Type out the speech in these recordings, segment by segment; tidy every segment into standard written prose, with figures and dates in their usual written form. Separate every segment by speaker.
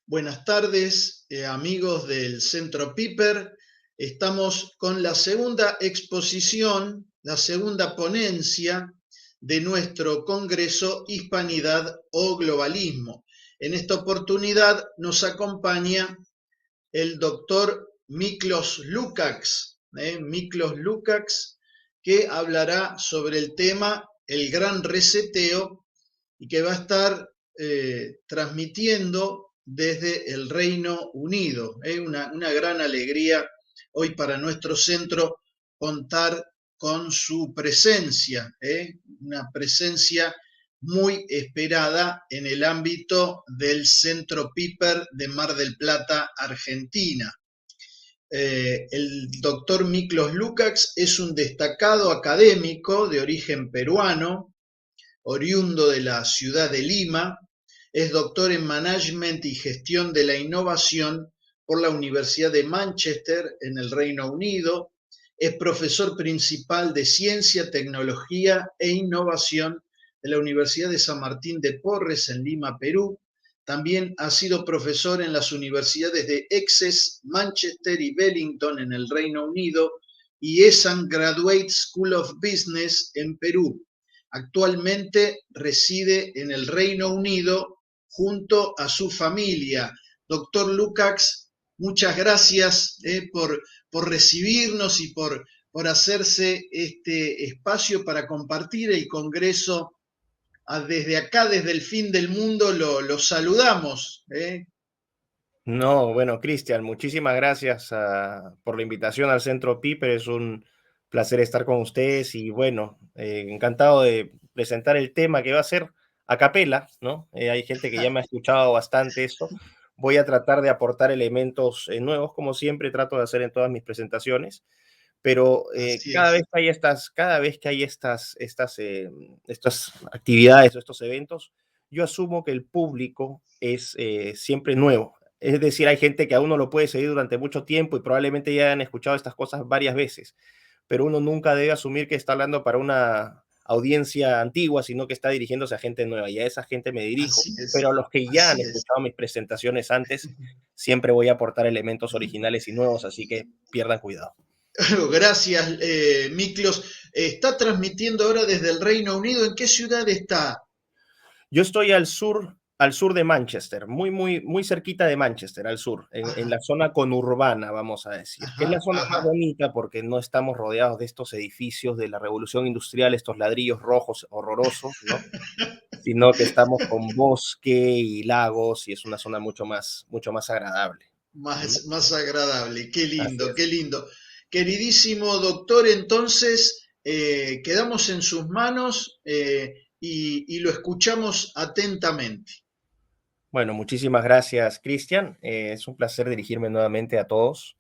Speaker 1: Buenas tardes, amigos del Centro Piper. Estamos con la segunda exposición, la segunda ponencia de nuestro Congreso Hispanidad o Globalismo. En esta oportunidad nos acompaña el doctor Miklos Lukács, que hablará sobre el tema el gran reseteo y que va a estar transmitiendo desde el Reino Unido. Una gran alegría hoy para nuestro centro contar con su presencia, una presencia muy esperada en el ámbito del Centro Piper de Mar del Plata, Argentina. El doctor Miklos Lukács es un destacado académico de origen peruano, oriundo de la ciudad de Lima. Es doctor en Management y Gestión de la Innovación por la Universidad de Manchester, en el Reino Unido. Es profesor principal de Ciencia, Tecnología e Innovación de la Universidad de San Martín de Porres, en Lima, Perú. También ha sido profesor en las universidades de Essex, Manchester y Wellington, en el Reino Unido, y ESAN Graduate School of Business en Perú. Actualmente reside en el Reino Unido junto a su familia. Doctor Lukács, muchas gracias por recibirnos y por hacerse este espacio para compartir el Congreso. Desde acá, desde el fin del mundo, lo saludamos.
Speaker 2: No, bueno, Cristian, muchísimas gracias por la invitación al Centro Piper. Es un placer estar con ustedes y bueno, encantado de presentar el tema que va a ser a capela, ¿no? Hay gente que ya me ha escuchado bastante esto. Voy a tratar de aportar elementos nuevos, como siempre trato de hacer en todas mis presentaciones, pero
Speaker 1: Así
Speaker 2: cada vez
Speaker 1: es.
Speaker 2: que hay estas actividades o estos eventos, yo asumo que el público es siempre nuevo. Es decir, hay gente que a uno lo puede seguir durante mucho tiempo y probablemente ya hayan escuchado estas cosas varias veces, pero uno nunca debe asumir que está hablando para una audiencia antigua, sino que está dirigiéndose a gente nueva, y a esa gente me dirijo.
Speaker 1: Así
Speaker 2: Pero a
Speaker 1: es.
Speaker 2: los que ya han
Speaker 1: Así es.
Speaker 2: escuchado mis presentaciones antes, siempre voy a aportar elementos originales y nuevos, así que pierdan cuidado.
Speaker 1: Gracias, Miklos. Está transmitiendo ahora desde el Reino Unido. ¿En qué ciudad está?
Speaker 2: Yo estoy al sur de Manchester, muy cerquita de Manchester, al sur, en
Speaker 1: Ajá,
Speaker 2: la zona conurbana, vamos a decir, que es la
Speaker 1: ajá,
Speaker 2: zona más
Speaker 1: ajá.
Speaker 2: bonita porque no estamos rodeados de estos edificios de la revolución industrial, estos ladrillos rojos horrorosos, ¿no? Sino que estamos con bosque y lagos y es una zona mucho más agradable, ¿no?
Speaker 1: Más agradable. Qué
Speaker 2: Así
Speaker 1: lindo,
Speaker 2: es.
Speaker 1: qué lindo. Queridísimo doctor, entonces quedamos en sus manos y lo escuchamos atentamente.
Speaker 2: Bueno, muchísimas gracias, Cristian. Es un placer dirigirme nuevamente a todos.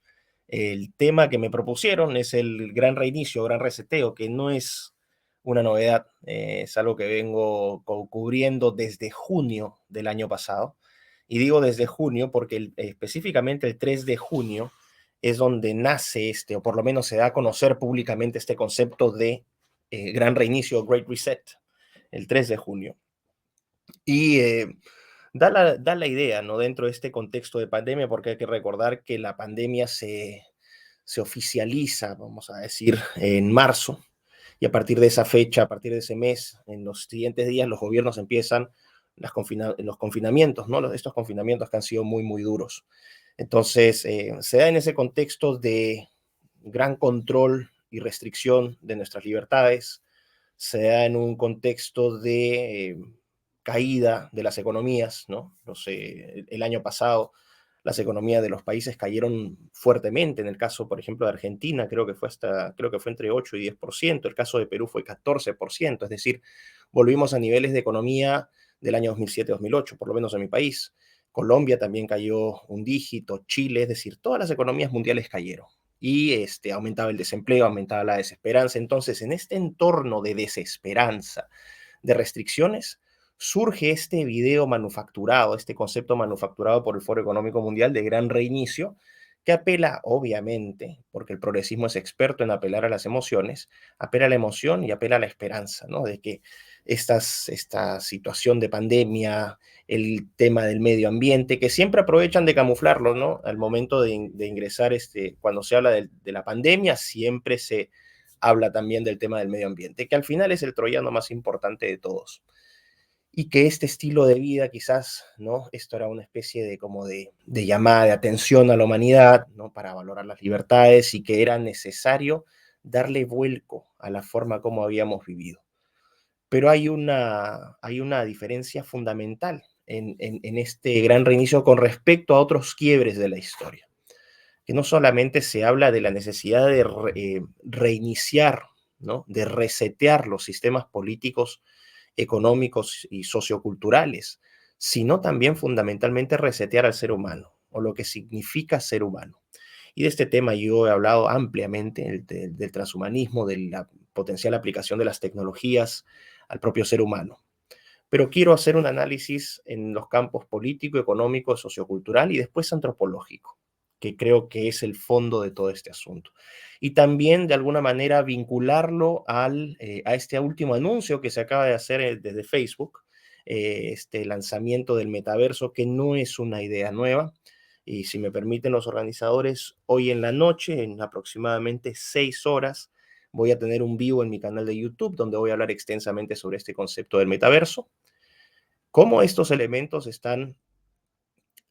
Speaker 2: El tema que me propusieron es el gran reinicio, gran reseteo, que no es una novedad, es algo que vengo cubriendo desde junio del año pasado. Y digo desde junio porque específicamente el 3 de junio es donde nace o por lo menos se da a conocer públicamente este concepto de gran reinicio, Great Reset, el 3 de junio. Y da la idea, ¿no? Dentro de este contexto de pandemia, porque hay que recordar que la pandemia se oficializa, vamos a decir, en marzo, y a partir de esa fecha, a partir de ese mes, en los siguientes días, los gobiernos empiezan los confinamientos, ¿no? Estos confinamientos que han sido muy duros. Entonces, se da en ese contexto de gran control y restricción de nuestras libertades, se da en un contexto de caída de las economías, ¿no? No sé, el año pasado las economías de los países cayeron fuertemente. En el caso, por ejemplo, de Argentina, creo que fue entre 8 y 10%. El caso de Perú fue 14%. Es decir, volvimos a niveles de economía del año 2007-2008, por lo menos en mi país. Colombia también cayó un dígito, Chile, es decir, todas las economías mundiales cayeron y aumentaba el desempleo, aumentaba la desesperanza. Entonces, en este entorno de desesperanza, de restricciones, surge este video manufacturado, este concepto manufacturado por el Foro Económico Mundial de gran reinicio, que apela, obviamente, porque el progresismo es experto en apelar a las emociones, apela a la emoción y apela a la esperanza, ¿no? De que esta situación de pandemia, el tema del medio ambiente, que siempre aprovechan de camuflarlo, ¿no? Al momento de ingresar, cuando se habla de la pandemia, siempre se habla también del tema del medio ambiente, que al final es el troyano más importante de todos. Y que este estilo de vida quizás, ¿no? Esto era una especie de como de llamada de atención a la humanidad, ¿no? Para valorar las libertades y que era necesario darle vuelco a la forma como habíamos vivido. Pero hay una diferencia fundamental en este gran reinicio con respecto a otros quiebres de la historia, que no solamente se habla de la necesidad de reiniciar, ¿no? De resetear los sistemas políticos, económicos y socioculturales, sino también fundamentalmente resetear al ser humano o lo que significa ser humano. Y de este tema yo he hablado ampliamente, del transhumanismo, de la potencial aplicación de las tecnologías al propio ser humano. Pero quiero hacer un análisis en los campos político, económico, sociocultural y después antropológico, que creo que es el fondo de todo este asunto. Y también, de alguna manera, vincularlo a este último anuncio que se acaba de hacer desde Facebook, este lanzamiento del metaverso, que no es una idea nueva. Y si me permiten los organizadores, hoy en la noche, en aproximadamente 6 horas, voy a tener un vivo en mi canal de YouTube donde voy a hablar extensamente sobre este concepto del metaverso, cómo estos elementos están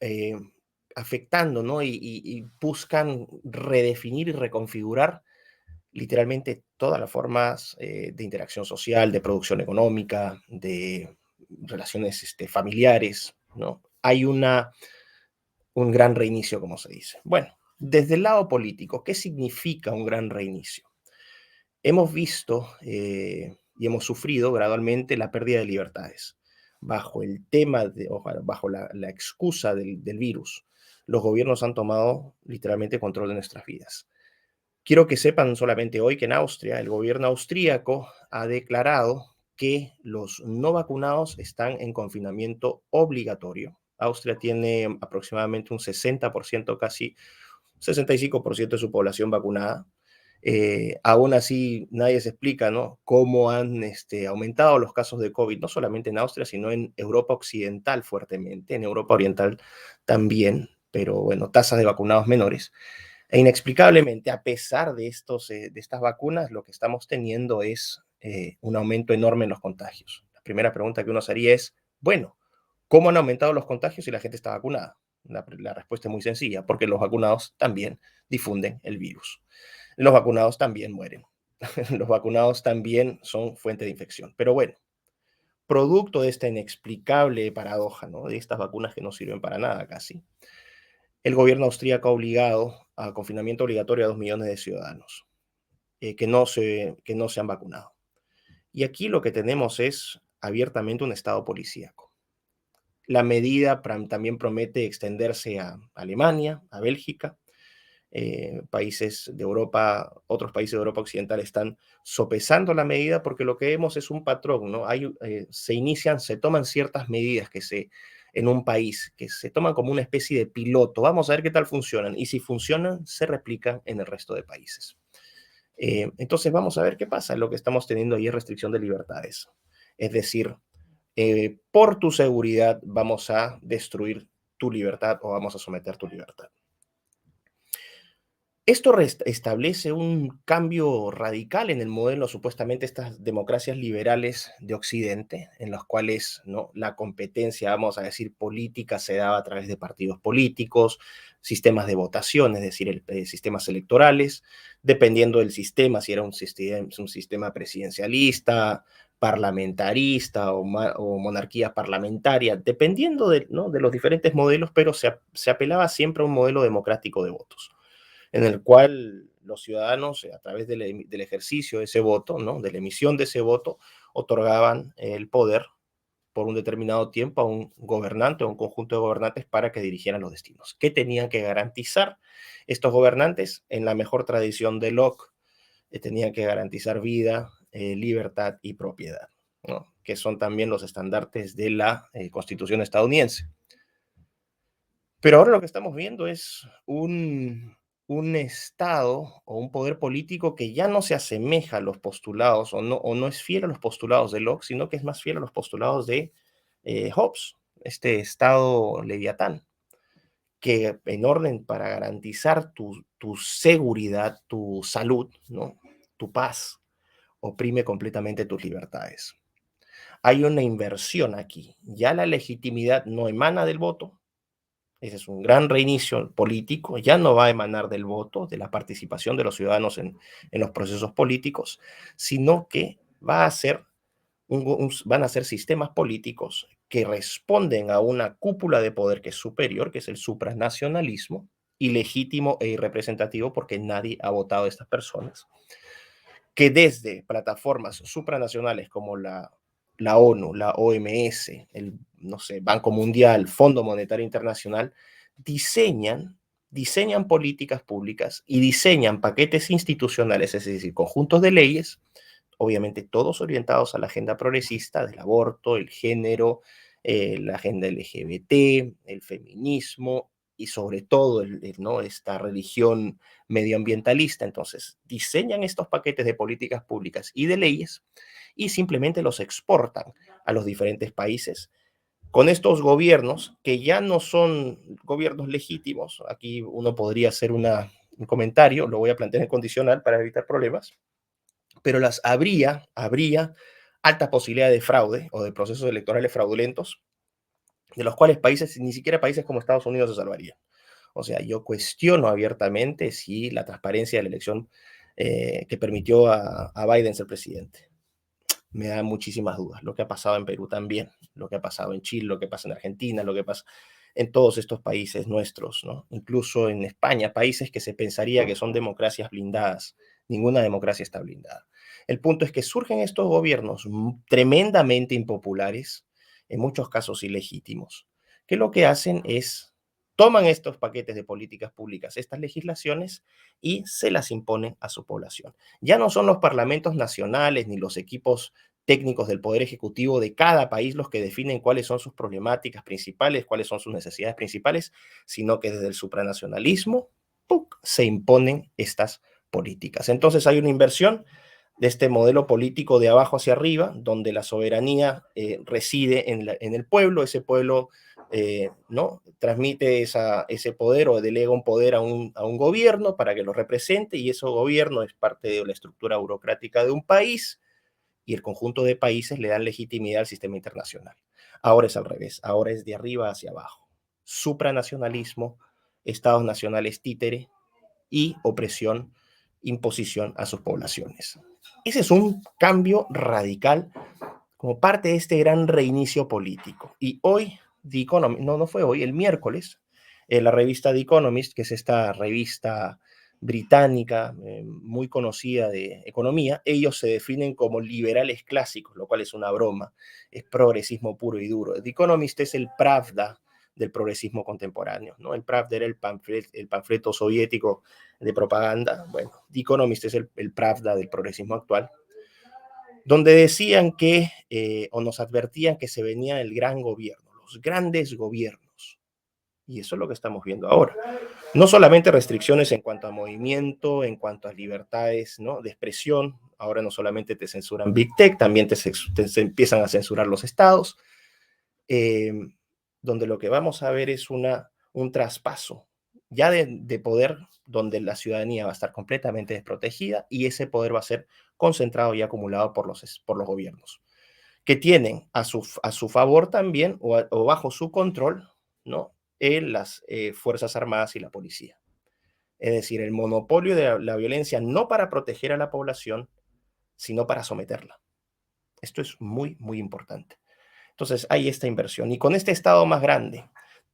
Speaker 2: eh, afectando, ¿no? Y buscan redefinir y reconfigurar literalmente todas las formas de interacción social, de producción económica, de relaciones familiares, ¿no? Hay un gran reinicio, como se dice. Bueno, desde el lado político, ¿qué significa un gran reinicio? Hemos visto y hemos sufrido gradualmente la pérdida de libertades. Bajo el tema, bajo la excusa del virus, los gobiernos han tomado literalmente control de nuestras vidas. Quiero que sepan solamente hoy que en Austria, el gobierno austríaco ha declarado que los no vacunados están en confinamiento obligatorio. Austria tiene aproximadamente un 60%, casi 65% de su población vacunada. Aún así, nadie se explica, ¿no? Cómo han aumentado los casos de COVID, no solamente en Austria, sino en Europa Occidental fuertemente, en Europa Oriental también, pero bueno, tasas de vacunados menores. E inexplicablemente, a pesar de estas vacunas, lo que estamos teniendo es un aumento enorme en los contagios. La primera pregunta que uno se haría es, bueno, ¿cómo han aumentado los contagios si la gente está vacunada? La respuesta es muy sencilla, porque los vacunados también difunden el virus. Los vacunados también mueren. Los vacunados también son fuente de infección. Pero bueno, producto de esta inexplicable paradoja, ¿no? De estas vacunas que no sirven para nada casi, el gobierno austríaco ha obligado a confinamiento obligatorio a 2 millones de ciudadanos que no se han vacunado. Y aquí lo que tenemos es abiertamente un estado policíaco. La medida también promete extenderse a Alemania, a Bélgica, países de Europa, otros países de Europa Occidental están sopesando la medida porque lo que vemos es un patrón, ¿no? Se toman ciertas medidas en un país, que se toman como una especie de piloto. Vamos a ver qué tal funcionan y si funcionan, se replican en el resto de países. Entonces vamos a ver qué pasa. Lo que estamos teniendo ahí es restricción de libertades. Es decir, por tu seguridad vamos a destruir tu libertad o vamos a someter tu libertad. Esto establece un cambio radical en el modelo, supuestamente estas democracias liberales de Occidente, en las cuales, ¿no?, la competencia, vamos a decir, política se daba a través de partidos políticos, sistemas de votación, es decir, sistemas electorales, dependiendo del sistema, si era un sistema presidencialista, parlamentarista o monarquía parlamentaria, dependiendo ¿no?, de los diferentes modelos, pero se apelaba siempre a un modelo democrático de votos en el cual los ciudadanos, a través del ejercicio de ese voto, ¿no?, de la emisión de ese voto, otorgaban el poder por un determinado tiempo a un gobernante o un conjunto de gobernantes para que dirigieran los destinos. ¿Qué tenían que garantizar estos gobernantes? En la mejor tradición de Locke, tenían que garantizar vida, libertad y propiedad, ¿no?, que son también los estandartes de la Constitución estadounidense. Pero ahora lo que estamos viendo es un Estado o un poder político que ya no se asemeja a los postulados o no es fiel a los postulados de Locke, sino que es más fiel a los postulados de Hobbes, este Estado leviatán, que en orden para garantizar tu seguridad, tu salud, ¿no? Tu paz, oprime completamente tus libertades. Hay una inversión aquí. Ya la legitimidad no emana del voto. Ese es un gran reinicio político. Ya no va a emanar del voto, de la participación de los ciudadanos en los procesos políticos, sino que va a ser van a ser sistemas políticos que responden a una cúpula de poder que es superior, que es el supranacionalismo, ilegítimo e irrepresentativo porque nadie ha votado a estas personas, que desde plataformas supranacionales como la ONU, la OMS, el no sé, Banco Mundial, Fondo Monetario Internacional, diseñan políticas públicas y diseñan paquetes institucionales, es decir, conjuntos de leyes, obviamente todos orientados a la agenda progresista del aborto, el género, la agenda LGBT, el feminismo y sobre todo ¿no? esta religión medioambientalista. Entonces, diseñan estos paquetes de políticas públicas y de leyes y simplemente los exportan a los diferentes países con estos gobiernos que ya no son gobiernos legítimos. Aquí uno podría hacer un comentario, lo voy a plantear en condicional para evitar problemas, pero habría alta posibilidad de fraude o de procesos electorales fraudulentos, de los cuales países, ni siquiera países como Estados Unidos se salvarían. O sea, yo cuestiono abiertamente si la transparencia de la elección que permitió a Biden ser presidente. Me da muchísimas dudas. Lo que ha pasado en Perú también, lo que ha pasado en Chile, lo que pasa en Argentina, lo que pasa en todos estos países nuestros, ¿no? Incluso en España, países que se pensaría que son democracias blindadas. Ninguna democracia está blindada. El punto es que surgen estos gobiernos tremendamente impopulares, en muchos casos ilegítimos, que lo que hacen es toman estos paquetes de políticas públicas, estas legislaciones, y se las imponen a su población. Ya no son los parlamentos nacionales ni los equipos técnicos del Poder Ejecutivo de cada país los que definen cuáles son sus problemáticas principales, cuáles son sus necesidades principales, sino que desde el supranacionalismo ¡puc!, se imponen estas políticas. Entonces hay una inversión de este modelo político de abajo hacia arriba, donde la soberanía reside en el pueblo, ese pueblo ¿no? transmite ese poder o delega un poder a un gobierno para que lo represente y ese gobierno es parte de la estructura burocrática de un país y el conjunto de países le dan legitimidad al sistema internacional. Ahora es al revés, ahora es de arriba hacia abajo. Supranacionalismo, estados nacionales títere y opresión, imposición a sus poblaciones. Ese es un cambio radical como parte de este gran reinicio político. Y hoy, The Economist, no fue hoy, el miércoles, la revista The Economist, que es esta revista británica muy conocida de economía, ellos se definen como liberales clásicos, lo cual es una broma, es progresismo puro y duro. The Economist es el Pravda del progresismo contemporáneo, ¿no? El Pravda era el panfleto soviético de propaganda, bueno, The Economist es el Pravda del progresismo actual, donde decían que, o nos advertían que se venía el gran gobierno, los grandes gobiernos. Y eso es lo que estamos viendo ahora. No solamente restricciones en cuanto a movimiento, en cuanto a libertades, ¿no? de expresión. Ahora no solamente te censuran Big Tech, también se empiezan a censurar los estados, eh, donde lo que vamos a ver es un traspaso ya de poder donde la ciudadanía va a estar completamente desprotegida y ese poder va a ser concentrado y acumulado por los gobiernos, que tienen a su favor también o bajo su control, ¿no? Las Fuerzas Armadas y la policía. Es decir, el monopolio de la violencia no para proteger a la población, sino para someterla. Esto es muy, muy importante. Entonces hay esta inversión. Y con este Estado más grande,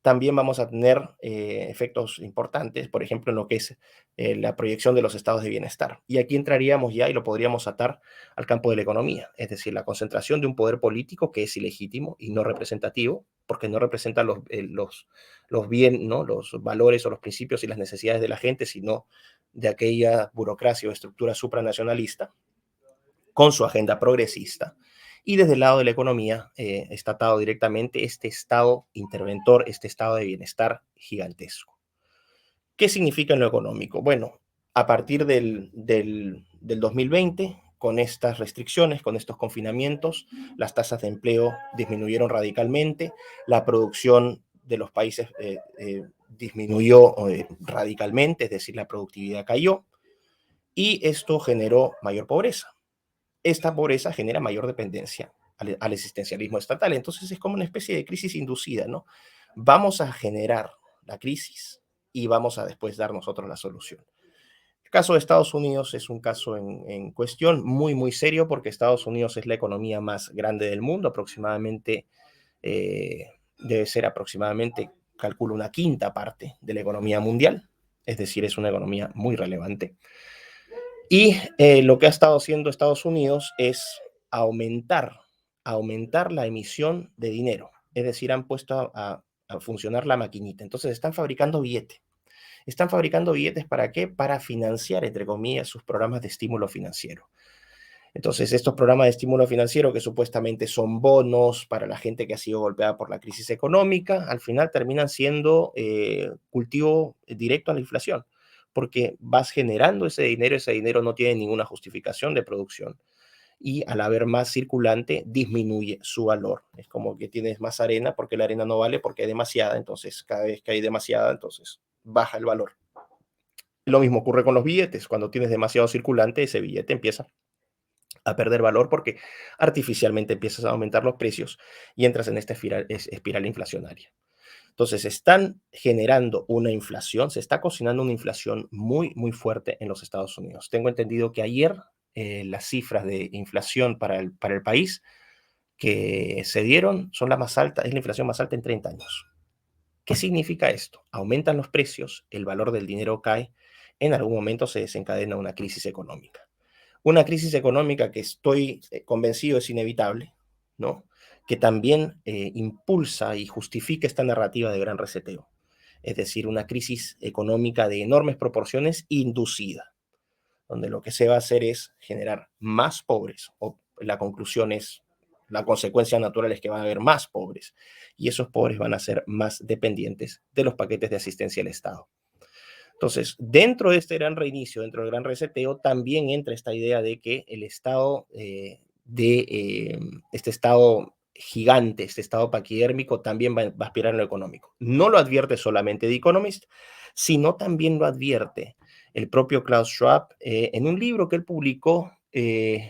Speaker 2: también vamos a tener efectos importantes, por ejemplo, en lo que es la proyección de los estados de bienestar. Y aquí entraríamos ya y lo podríamos atar al campo de la economía, es decir, la concentración de un poder político que es ilegítimo y no representativo, porque no representa los bien, ¿no? los valores o los principios y las necesidades de la gente, sino de aquella burocracia o estructura supranacionalista con su agenda progresista Y desde el lado de la economía está atado directamente este estado interventor, este estado de bienestar gigantesco. ¿Qué significa en lo económico? Bueno, a partir del 2020, con estas restricciones, con estos confinamientos, las tasas de empleo disminuyeron radicalmente, la producción de los países disminuyó radicalmente, es decir, la productividad cayó, y esto generó mayor pobreza. Esta pobreza genera mayor dependencia al existencialismo estatal. Entonces es como una especie de crisis inducida, ¿no? Vamos a generar la crisis y vamos a después dar nosotros la solución. El caso de Estados Unidos es un caso en cuestión muy, muy serio porque Estados Unidos es la economía más grande del mundo, aproximadamente, debe ser aproximadamente, calculo, una quinta parte de la economía mundial, es decir, es una economía muy relevante. Y lo que ha estado haciendo Estados Unidos es aumentar, aumentar la emisión de dinero. Es decir, han puesto a funcionar la maquinita. Entonces están fabricando billetes. ¿Están fabricando billetes para qué? Para financiar, entre comillas, sus programas de estímulo financiero. Entonces, estos programas de estímulo financiero que supuestamente son bonos para la gente que ha sido golpeada por la crisis económica, al final terminan siendo cultivo directo a la inflación, porque vas generando ese dinero no tiene ninguna justificación de producción y al haber más circulante disminuye su valor. Es como que tienes más arena porque la arena no vale porque hay demasiada, entonces cada vez que hay demasiada, entonces baja el valor. Lo mismo ocurre con los billetes, cuando tienes demasiado circulante, ese billete empieza a perder valor porque artificialmente empiezas a aumentar los precios y entras en esta espiral inflacionaria. Entonces, están generando una inflación, se está cocinando una inflación muy, muy fuerte en los Estados Unidos. Tengo entendido que ayer las cifras de inflación para el país que se dieron son la más alta, es la inflación más alta en 30 años. ¿Qué significa esto? Aumentan los precios, el valor del dinero cae, en algún momento se desencadena una crisis económica. Una crisis económica que estoy convencido es inevitable, ¿no? Que también impulsa y justifica esta narrativa de gran reseteo. Es decir, una crisis económica de enormes proporciones inducida, donde lo que se va a hacer es generar más pobres, o la conclusión es, la consecuencia natural es que van a haber más pobres, y esos pobres van a ser más dependientes de los paquetes de asistencia del Estado. Entonces, dentro de este gran reinicio, dentro del gran reseteo, también entra esta idea de que el estado este estado gigante, este estado paquidérmico, también va a aspirar en lo económico. No lo advierte solamente The Economist, sino también lo advierte el propio Klaus Schwab en un libro que él publicó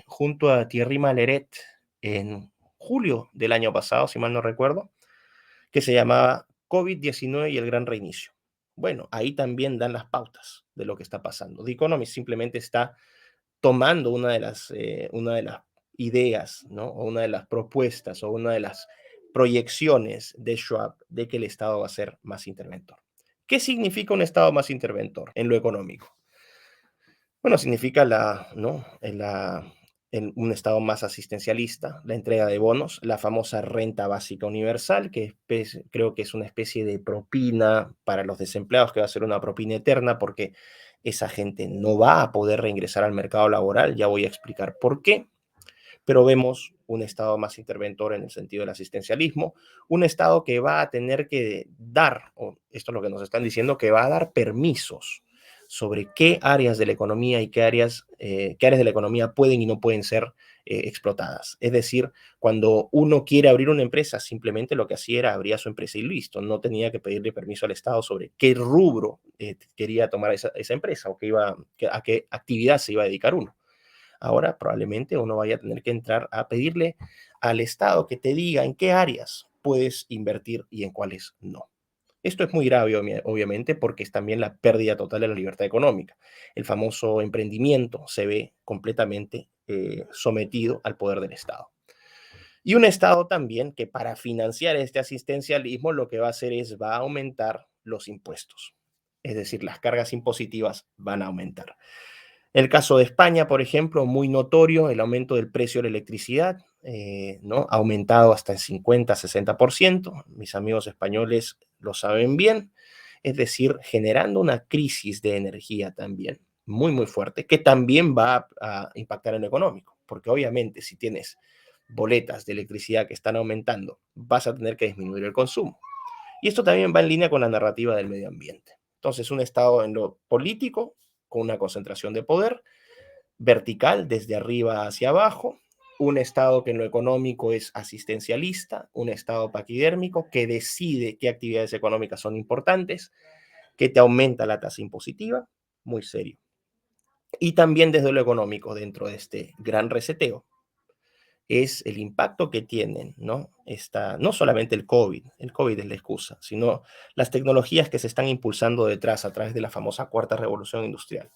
Speaker 2: junto a Thierry Malleret en julio del año pasado, si mal no recuerdo, que se llamaba COVID-19 y el gran reinicio. Bueno, ahí también dan las pautas de lo que está pasando. The Economist simplemente está tomando una de las ideas, ¿no? O una de las propuestas o una de las proyecciones de Schwab de que el Estado va a ser más interventor. ¿Qué significa un Estado más interventor en lo económico? Bueno, significa ¿no? En un Estado más asistencialista, la entrega de bonos, la famosa renta básica universal, que creo que es una especie de propina para los desempleados, que va a ser una propina eterna, porque esa gente no va a poder reingresar al mercado laboral, ya voy a explicar por qué, pero vemos un Estado más interventor en el sentido del asistencialismo, un Estado que va a tener que dar, o esto es lo que nos están diciendo, que va a dar permisos sobre qué áreas de la economía y qué áreas de la economía pueden y no pueden ser explotadas. Es decir, cuando uno quiere abrir una empresa, simplemente lo que hacía era abrir su empresa y listo. No tenía que pedirle permiso al Estado sobre qué rubro quería tomar esa empresa o a qué actividad se iba a dedicar uno. Ahora probablemente uno vaya a tener que entrar a pedirle al Estado que te diga en qué áreas puedes invertir y en cuáles no. Esto es muy grave, obviamente, porque es también la pérdida total de la libertad económica. El famoso emprendimiento se ve completamente sometido al poder del Estado. Y un Estado también que para financiar este asistencialismo lo que va a hacer es va a aumentar los impuestos. Es decir, las cargas impositivas van a aumentar. El caso de España, por ejemplo, muy notorio el aumento del precio de la electricidad, ¿no? Ha aumentado hasta el 50-60%. Mis amigos españoles lo saben bien. Es decir, generando una crisis de energía también muy, muy fuerte, que también va a impactar en lo económico. Porque obviamente si tienes boletas de electricidad que están aumentando, vas a tener que disminuir el consumo. Y esto también va en línea con la narrativa del medio ambiente. Entonces, un Estado en lo político, con una concentración de poder vertical, desde arriba hacia abajo, un Estado que en lo económico es asistencialista, un Estado paquidérmico que decide qué actividades económicas son importantes, que te aumenta la tasa impositiva, muy serio. Y también desde lo económico, dentro de este gran reseteo, es el impacto que tienen, ¿no? No solamente el COVID es la excusa, sino las tecnologías que se están impulsando detrás a través de la famosa cuarta revolución industrial.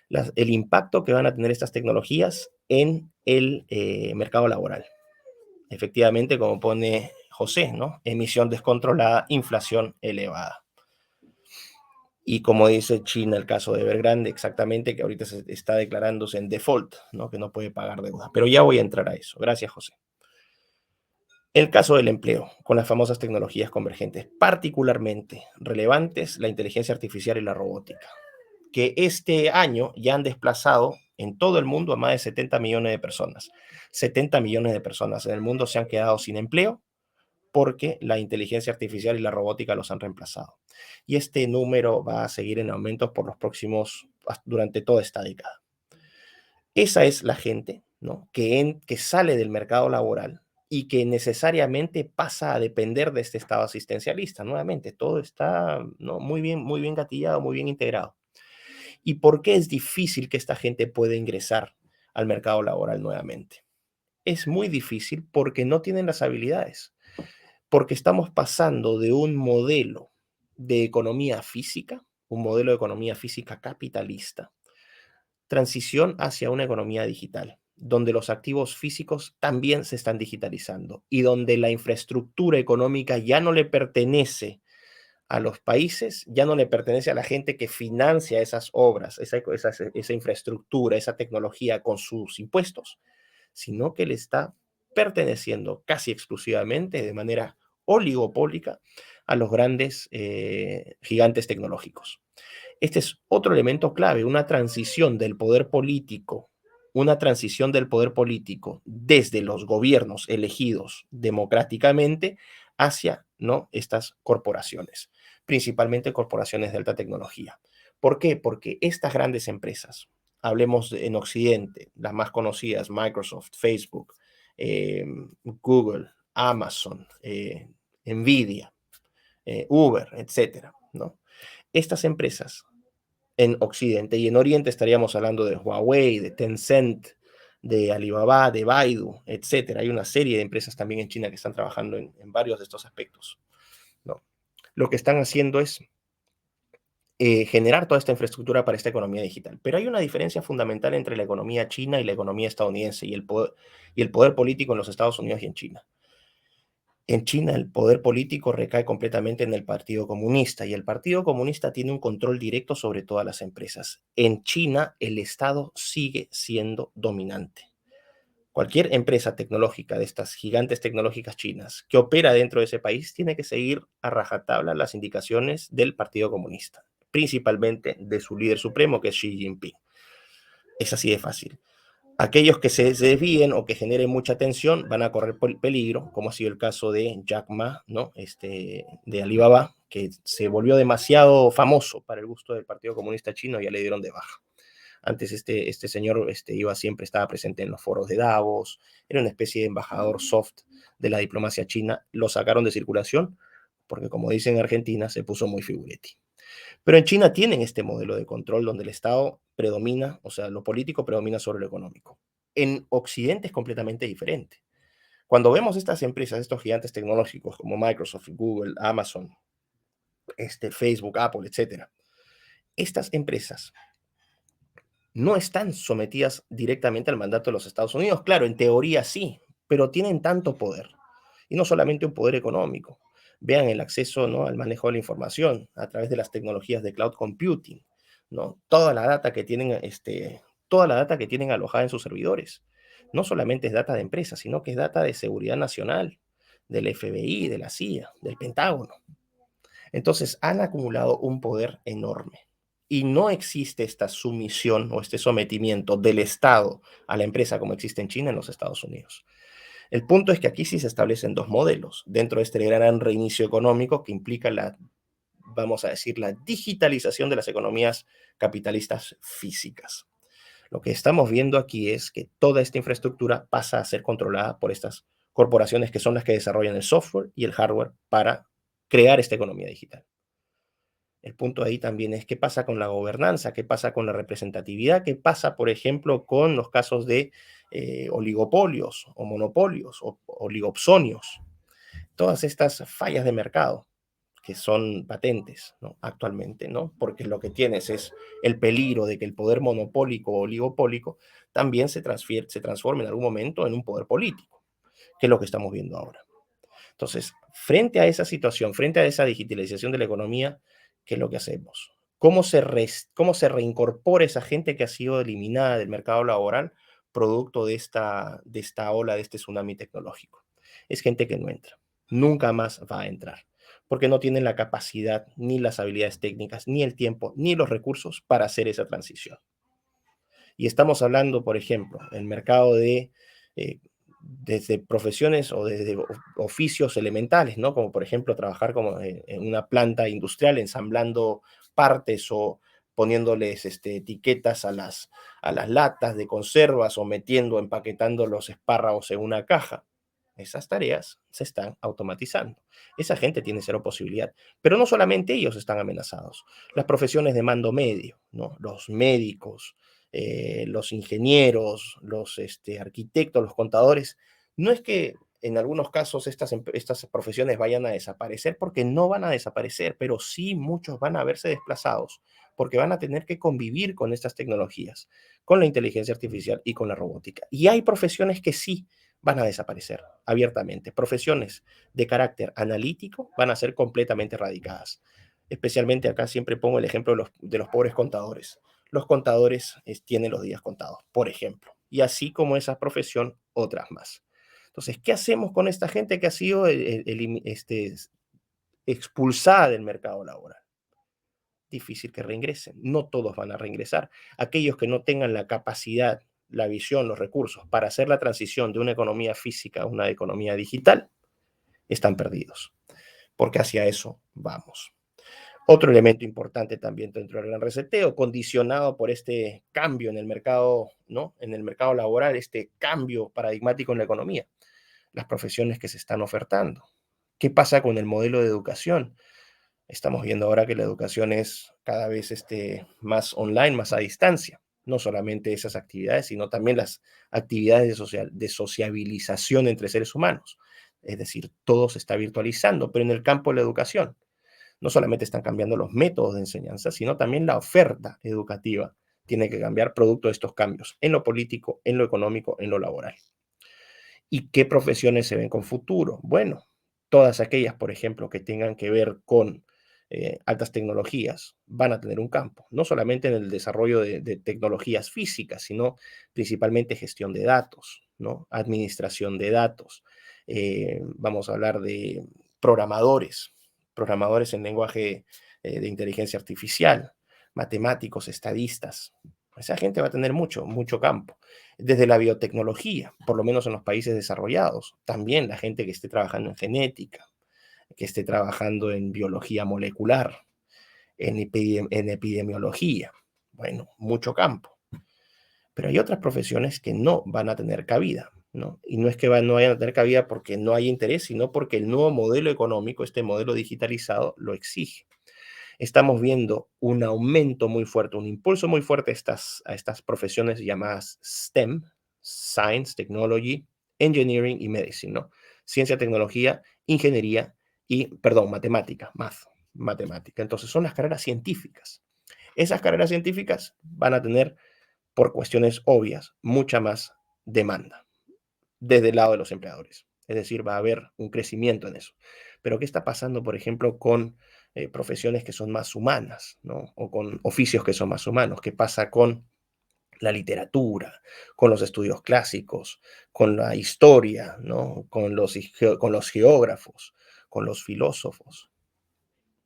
Speaker 2: El impacto que van a tener estas tecnologías en el mercado laboral. Efectivamente, como pone José, ¿no? Emisión descontrolada, inflación elevada. Y como dice China, el caso de Evergrande, exactamente, que ahorita se está declarándose en default, ¿no? Que no puede pagar deuda. Pero ya voy a entrar a eso. Gracias, José. El caso del empleo, con las famosas tecnologías convergentes, particularmente relevantes la inteligencia artificial y la robótica, que este año ya han desplazado en todo el mundo a más de 70 millones de personas. 70 millones de personas en el mundo se han quedado sin empleo porque la inteligencia artificial y la robótica los han reemplazado. Y este número va a seguir en aumentos por los próximos, durante toda esta década. Esa es la gente, ¿no? Que sale del mercado laboral y que necesariamente pasa a depender de este estado asistencialista. Nuevamente, todo está, ¿no? Muy bien gatillado, muy bien integrado. ¿Y por qué es difícil que esta gente pueda ingresar al mercado laboral nuevamente? Es muy difícil porque no tienen las habilidades, porque estamos pasando de un modelo de economía física, un modelo de economía física capitalista, transición hacia una economía digital, donde los activos físicos también se están digitalizando y donde la infraestructura económica ya no le pertenece a los países, ya no le pertenece a la gente que financia esas obras, esa infraestructura, esa tecnología con sus impuestos, sino que le está perteneciendo casi exclusivamente de manera oligopólica a los grandes gigantes tecnológicos. Este es otro elemento clave, una transición del poder político desde los gobiernos elegidos democráticamente hacia, ¿no?, estas corporaciones, principalmente corporaciones de alta tecnología. ¿Por qué? Porque estas grandes empresas, en Occidente, las más conocidas, Microsoft, Facebook, Google, Amazon, Nvidia, Uber, etcétera, ¿no? Estas empresas en Occidente y en Oriente estaríamos hablando de Huawei, de Tencent, de Alibaba, de Baidu, etcétera. Hay una serie de empresas también en China que están trabajando en varios de estos aspectos, ¿no? Lo que están haciendo es generar toda esta infraestructura para esta economía digital. Pero hay una diferencia fundamental entre la economía china y la economía estadounidense y el poder político en los Estados Unidos y en China. En China el poder político recae completamente en el Partido Comunista y el Partido Comunista tiene un control directo sobre todas las empresas. En China el Estado sigue siendo dominante. Cualquier empresa tecnológica de estas gigantes tecnológicas chinas que opera dentro de ese país tiene que seguir a rajatabla las indicaciones del Partido Comunista, principalmente de su líder supremo, que es Xi Jinping. Es así de fácil. Aquellos que se desvíen o que generen mucha tensión van a correr peligro, como ha sido el caso de Jack Ma, ¿no? De Alibaba, que se volvió demasiado famoso para el gusto del Partido Comunista Chino y ya le dieron de baja. Antes este señor estaba presente en los foros de Davos, era una especie de embajador soft de la diplomacia china, lo sacaron de circulación porque, como dicen en Argentina, se puso muy figuretti. Pero en China tienen este modelo de control donde el Estado predomina, o sea, lo político predomina sobre lo económico. En Occidente es completamente diferente. Cuando vemos estas empresas, estos gigantes tecnológicos como Microsoft, Google, Amazon, Facebook, Apple, etcétera, estas empresas no están sometidas directamente al mandato de los Estados Unidos. Claro, en teoría sí, pero tienen tanto poder. Y no solamente un poder económico. Vean el acceso, ¿no?, al manejo de la información a través de las tecnologías de cloud computing, ¿no? Toda la data que tienen alojada en sus servidores. No solamente es data de empresas, sino que es data de seguridad nacional, del FBI, de la CIA, del Pentágono. Entonces, han acumulado un poder enorme y no existe esta sumisión o este sometimiento del Estado a la empresa como existe en China, en los Estados Unidos. El punto es que aquí sí se establecen dos modelos dentro de este gran reinicio económico que implica la, vamos a decir, la digitalización de las economías capitalistas físicas. Lo que estamos viendo aquí es que toda esta infraestructura pasa a ser controlada por estas corporaciones que son las que desarrollan el software y el hardware para crear esta economía digital. El punto ahí también es qué pasa con la gobernanza, qué pasa con la representatividad, qué pasa, por ejemplo, con los casos de oligopolios o monopolios o oligopsonios. Todas estas fallas de mercado que son patentes, ¿no? Actualmente, ¿no? Porque lo que tienes es el peligro de que el poder monopólico o oligopólico también se transforme en algún momento en un poder político, que es lo que estamos viendo ahora. Entonces, frente a esa situación, frente a esa digitalización de la economía, ¿qué es lo que hacemos? Cómo se reincorpora esa gente que ha sido eliminada del mercado laboral producto de esta ola, de este tsunami tecnológico? Es gente que no entra, nunca más va a entrar, porque no tienen la capacidad, ni las habilidades técnicas, ni el tiempo, ni los recursos para hacer esa transición. Y estamos hablando, por ejemplo, el mercado de desde profesiones o desde oficios elementales, ¿no? Como por ejemplo trabajar como en una planta industrial ensamblando partes o poniéndoles etiquetas a las latas de conservas o metiendo, empaquetando los espárragos en una caja. Esas tareas se están automatizando. Esa gente tiene cero posibilidad. Pero no solamente ellos están amenazados. Las profesiones de mando medio, ¿no? Los médicos, los ingenieros, los arquitectos, los contadores, no es que en algunos casos estas profesiones vayan a desaparecer, porque no van a desaparecer, pero sí muchos van a verse desplazados, porque van a tener que convivir con estas tecnologías, con la inteligencia artificial y con la robótica. Y hay profesiones que sí van a desaparecer abiertamente. Profesiones de carácter analítico van a ser completamente erradicadas. Especialmente acá siempre pongo el ejemplo de los pobres contadores. Los contadores tienen los días contados, por ejemplo. Y así como esa profesión, otras más. Entonces, ¿qué hacemos con esta gente que ha sido expulsada del mercado laboral? Difícil que reingresen. No todos van a reingresar. Aquellos que no tengan la capacidad, la visión, los recursos para hacer la transición de una economía física a una economía digital, están perdidos, porque hacia eso vamos. Otro elemento importante también dentro del gran reseteo, condicionado por este cambio en el mercado, ¿no? En el mercado laboral, este cambio paradigmático en la economía, las profesiones que se están ofertando. ¿Qué pasa con el modelo de educación? Estamos viendo ahora que la educación es cada vez más online, más a distancia. No solamente esas actividades, sino también las actividades de sociabilización entre seres humanos. Es decir, todo se está virtualizando, pero en el campo de la educación no solamente están cambiando los métodos de enseñanza, sino también la oferta educativa tiene que cambiar producto de estos cambios en lo político, en lo económico, en lo laboral. ¿Y qué profesiones se ven con futuro? Bueno, todas aquellas, por ejemplo, que tengan que ver con altas tecnologías van a tener un campo, no solamente en el desarrollo de tecnologías físicas, sino principalmente gestión de datos, ¿no? Administración de datos. Vamos a hablar de programadores, programadores en lenguaje de inteligencia artificial, matemáticos, estadistas. Esa gente va a tener mucho, mucho campo desde la biotecnología, por lo menos en los países desarrollados. También la gente que esté trabajando en genética, que esté trabajando en biología molecular, en epidemiología. Bueno, mucho campo. Pero hay otras profesiones que no van a tener cabida, ¿no? Y no es que no vayan a tener cabida porque no hay interés, sino porque el nuevo modelo económico, este modelo digitalizado, lo exige. Estamos viendo un aumento muy fuerte, un impulso muy fuerte a estas profesiones llamadas STEM, Science, Technology, Engineering y Medicine, ¿no? Ciencia, tecnología, ingeniería y, perdón, matemática, matemática. Entonces son las carreras científicas. Esas carreras científicas van a tener, por cuestiones obvias, mucha más demanda desde el lado de los empleadores. Es decir, va a haber un crecimiento en eso. Pero ¿qué está pasando, por ejemplo, con profesiones que son más humanas, ¿no? O con oficios que son más humanos? ¿Qué pasa con la literatura, con los estudios clásicos, con la historia, ¿no? Con los geógrafos, con los filósofos?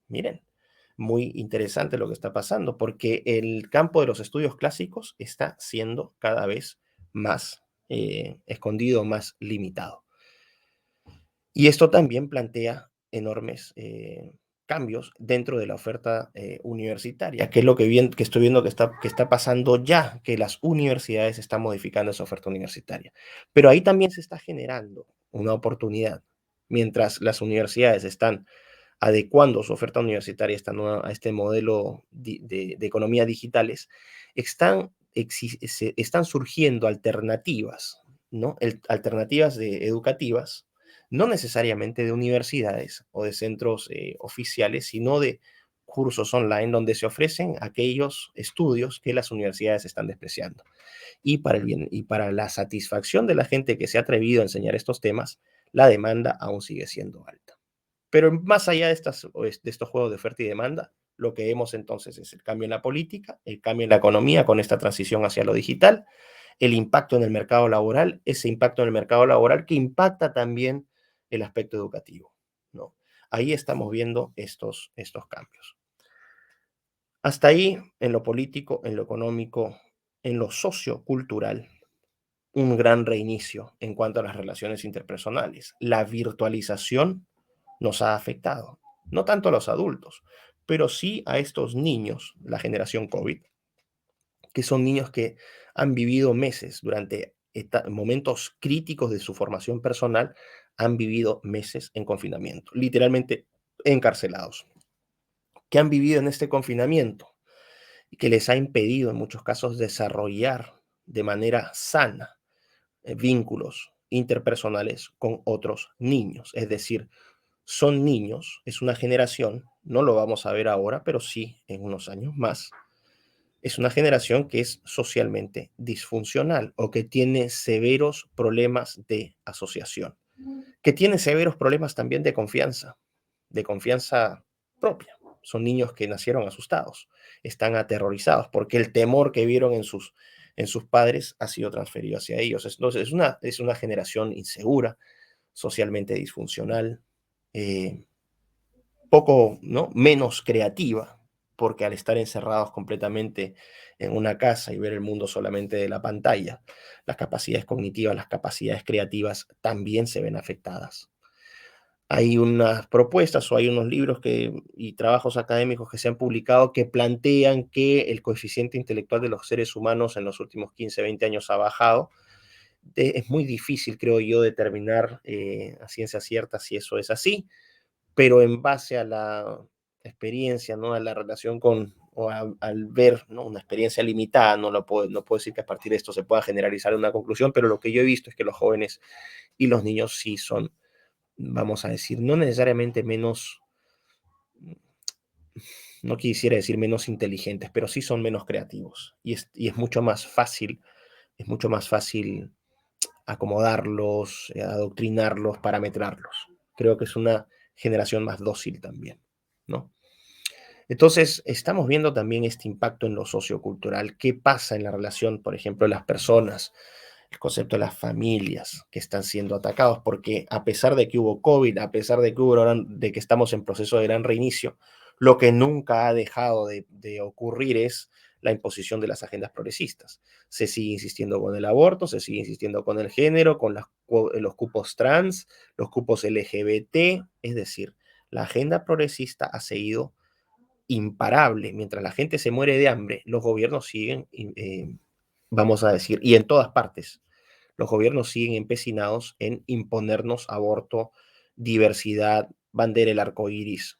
Speaker 2: Miren, muy interesante lo que está pasando, porque el campo de los estudios clásicos está siendo cada vez más escondido, más limitado. Y esto también plantea enormes cambios dentro de la oferta universitaria, que es lo que estoy viendo que está pasando ya, que las universidades están modificando esa oferta universitaria. Pero ahí también se está generando una oportunidad. Mientras las universidades están adecuando su oferta universitaria a este modelo de economía digitales, están surgiendo alternativas, ¿no? Alternativas educativas, no necesariamente de universidades o de centros oficiales, sino de cursos online donde se ofrecen aquellos estudios que las universidades están despreciando. Y para el bien y para la satisfacción de la gente que se ha atrevido a enseñar estos temas, la demanda aún sigue siendo alta. Pero más allá de estos juegos de oferta y demanda, lo que vemos entonces es el cambio en la política, el cambio en la economía con esta transición hacia lo digital, el impacto en el mercado laboral, ese impacto en el mercado laboral que impacta también el aspecto educativo, ¿no? Ahí estamos viendo estos cambios. Hasta ahí, en lo político, en lo económico, en lo sociocultural, un gran reinicio en cuanto a las relaciones interpersonales. La virtualización nos ha afectado, no tanto a los adultos, pero sí a estos niños, la generación COVID, que son niños que han vivido meses durante momentos críticos de su formación personal, han vivido meses en confinamiento, literalmente encarcelados, que han vivido en este confinamiento y que les ha impedido en muchos casos desarrollar de manera sana vínculos interpersonales con otros niños. Es decir, son niños, es una generación, no lo vamos a ver ahora, pero sí en unos años más, es una generación que es socialmente disfuncional o que tiene severos problemas de asociación, que tiene severos problemas también de confianza propia. Son niños que nacieron asustados, están aterrorizados porque el temor que vieron en sus padres ha sido transferido hacia ellos. Entonces, es una generación insegura, socialmente disfuncional, eh, poco, ¿no? Menos creativa, porque al estar encerrados completamente en una casa y ver el mundo solamente de la pantalla, las capacidades cognitivas, las capacidades creativas también se ven afectadas. Hay unas propuestas o hay unos libros y trabajos académicos que se han publicado que plantean que el coeficiente intelectual de los seres humanos en los últimos 15, 20 años ha bajado. Es muy difícil, creo yo, determinar a ciencia cierta si eso es así, pero en base a la experiencia, ¿no? A la relación al ver, ¿no? Una experiencia limitada, no puedo decir que a partir de esto se pueda generalizar una conclusión, pero lo que yo he visto es que los jóvenes y los niños sí son, vamos a decir, no necesariamente menos, no quisiera decir menos inteligentes, pero sí son menos creativos y es mucho más fácil acomodarlos, adoctrinarlos, parametrarlos. Creo que es una generación más dócil también, ¿no? Entonces, estamos viendo también este impacto en lo sociocultural. ¿Qué pasa en la relación, por ejemplo, de las personas? El concepto de las familias que están siendo atacados, porque a pesar de que hubo COVID, a pesar de que estamos en proceso de gran reinicio, lo que nunca ha dejado de ocurrir es la imposición de las agendas progresistas. Se sigue insistiendo con el aborto, se sigue insistiendo con el género, con los cupos trans, los cupos LGBT, es decir, la agenda progresista ha seguido imparable. Mientras la gente se muere de hambre, los gobiernos siguen, vamos a decir, y en todas partes, los gobiernos siguen empecinados en imponernos aborto, diversidad, bandera el arco iris,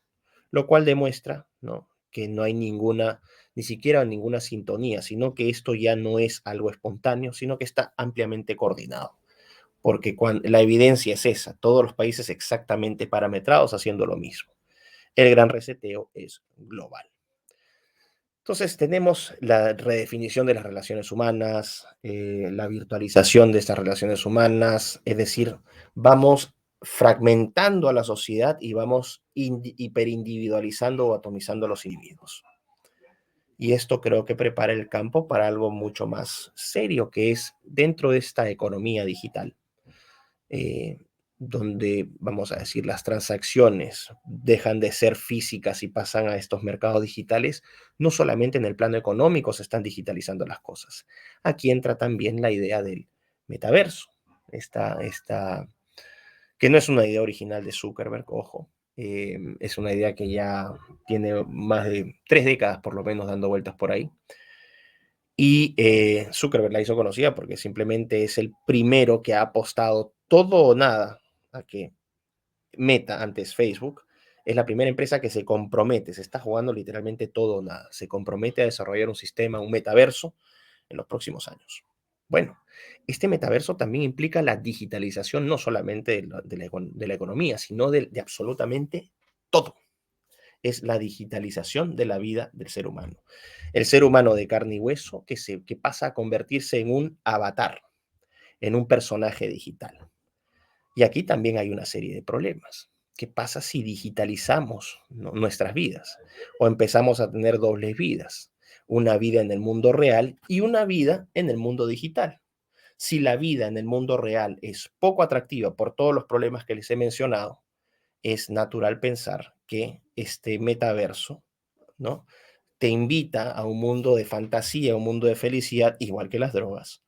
Speaker 2: lo cual demuestra, ¿no? Que no hay ni siquiera ninguna sintonía, sino que esto ya no es algo espontáneo, sino que está ampliamente coordinado. Porque la evidencia es esa, todos los países exactamente parametrados haciendo lo mismo. El gran reseteo es global. Entonces tenemos la redefinición de las relaciones humanas, la virtualización de estas relaciones humanas, es decir, vamos fragmentando a la sociedad y vamos hiperindividualizando o atomizando a los individuos. Y esto creo que prepara el campo para algo mucho más serio, que es dentro de esta economía digital eh, donde, vamos a decir, las transacciones dejan de ser físicas y pasan a estos mercados digitales, no solamente en el plano económico se están digitalizando las cosas. Aquí entra también la idea del metaverso, esta que no es una idea original de Zuckerberg, ojo. Es una idea que ya tiene más de 3 décadas por lo menos dando vueltas por ahí. Y Zuckerberg la hizo conocida porque simplemente es el primero que ha apostado todo o nada a que Meta, antes Facebook, es la primera empresa que se compromete, se está jugando literalmente todo o nada, se compromete a desarrollar un sistema, un metaverso en los próximos años. Bueno, este metaverso también implica la digitalización no solamente de la economía, sino de absolutamente todo. Es la digitalización de la vida del ser humano. El ser humano de carne y hueso que pasa a convertirse en un avatar, en un personaje digital. Y aquí también hay una serie de problemas. ¿Qué pasa si digitalizamos, ¿no?, nuestras vidas o empezamos a tener dobles vidas? Una vida en el mundo real y una vida en el mundo digital. Si la vida en el mundo real es poco atractiva por todos los problemas que les he mencionado, es natural pensar que este metaverso, ¿no?, te invita a un mundo de fantasía, un mundo de felicidad, igual que las drogas,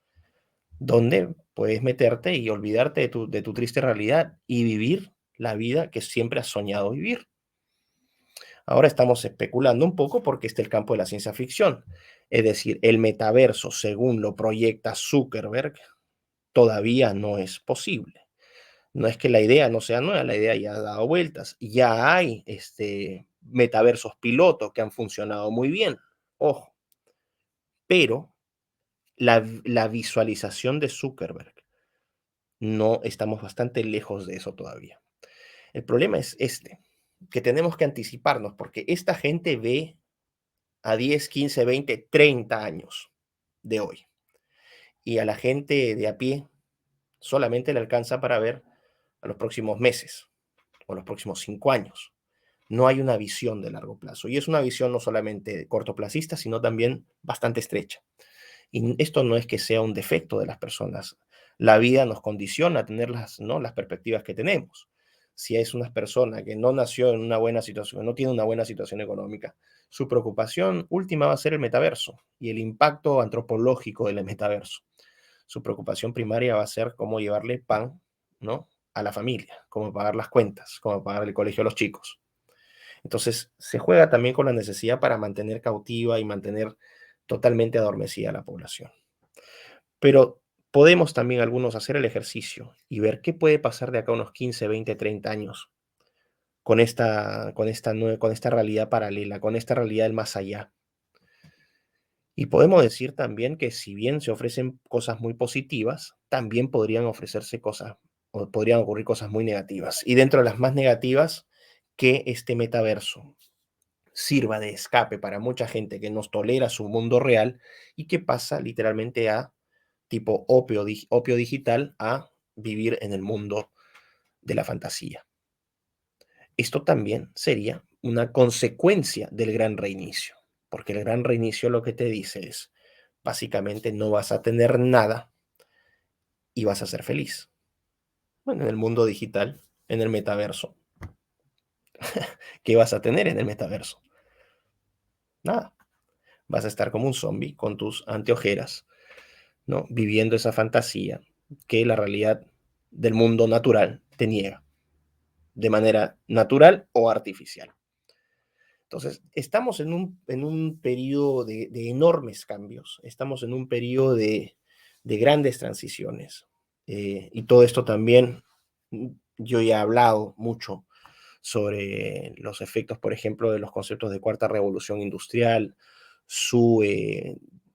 Speaker 2: donde puedes meterte y olvidarte de tu triste realidad y vivir la vida que siempre has soñado vivir. Ahora estamos especulando un poco porque está el campo de la ciencia ficción. Es decir, el metaverso, según lo proyecta Zuckerberg, todavía no es posible. No es que la idea no sea nueva, la idea ya ha dado vueltas. Ya hay metaversos pilotos que han funcionado muy bien. Ojo, pero la visualización de Zuckerberg, no estamos bastante lejos de eso todavía. El problema es que tenemos que anticiparnos porque esta gente ve a 10, 15, 20, 30 años de hoy. Y a la gente de a pie solamente le alcanza para ver a los próximos meses o los próximos 5 años. No hay una visión de largo plazo. Y es una visión no solamente cortoplacista, sino también bastante estrecha. Y esto no es que sea un defecto de las personas. La vida nos condiciona a tener las perspectivas que tenemos. Si es una persona que no nació en una buena situación, no tiene una buena situación económica, su preocupación última va a ser el metaverso y el impacto antropológico del metaverso. Su preocupación primaria va a ser cómo llevarle pan, ¿no?, a la familia, cómo pagar las cuentas, cómo pagar el colegio a los chicos. Entonces, se juega también con la necesidad para mantener cautiva y mantener totalmente adormecida a la población. Pero podemos también algunos hacer el ejercicio y ver qué puede pasar de acá a unos 15, 20, 30 años con esta realidad paralela, con esta realidad del más allá. Y podemos decir también que si bien se ofrecen cosas muy positivas, también podrían ofrecerse cosas o podrían ocurrir cosas muy negativas. Y dentro de las más negativas, que este metaverso sirva de escape para mucha gente que nos tolera su mundo real y que pasa literalmente a tipo opio digital a vivir en el mundo de la fantasía. Esto también sería una consecuencia del gran reinicio, porque el gran reinicio lo que te dice es, básicamente no vas a tener nada y vas a ser feliz. Bueno, en el mundo digital, en el metaverso, ¿qué vas a tener en el metaverso? Nada. Vas a estar como un zombie con tus anteojeras, ¿no?, viviendo esa fantasía que la realidad del mundo natural te niega, de manera natural o artificial. Entonces, estamos en un periodo de enormes cambios, estamos en un periodo de grandes transiciones. Y todo esto también, yo ya he hablado mucho sobre los efectos, por ejemplo, de los conceptos de cuarta revolución industrial, su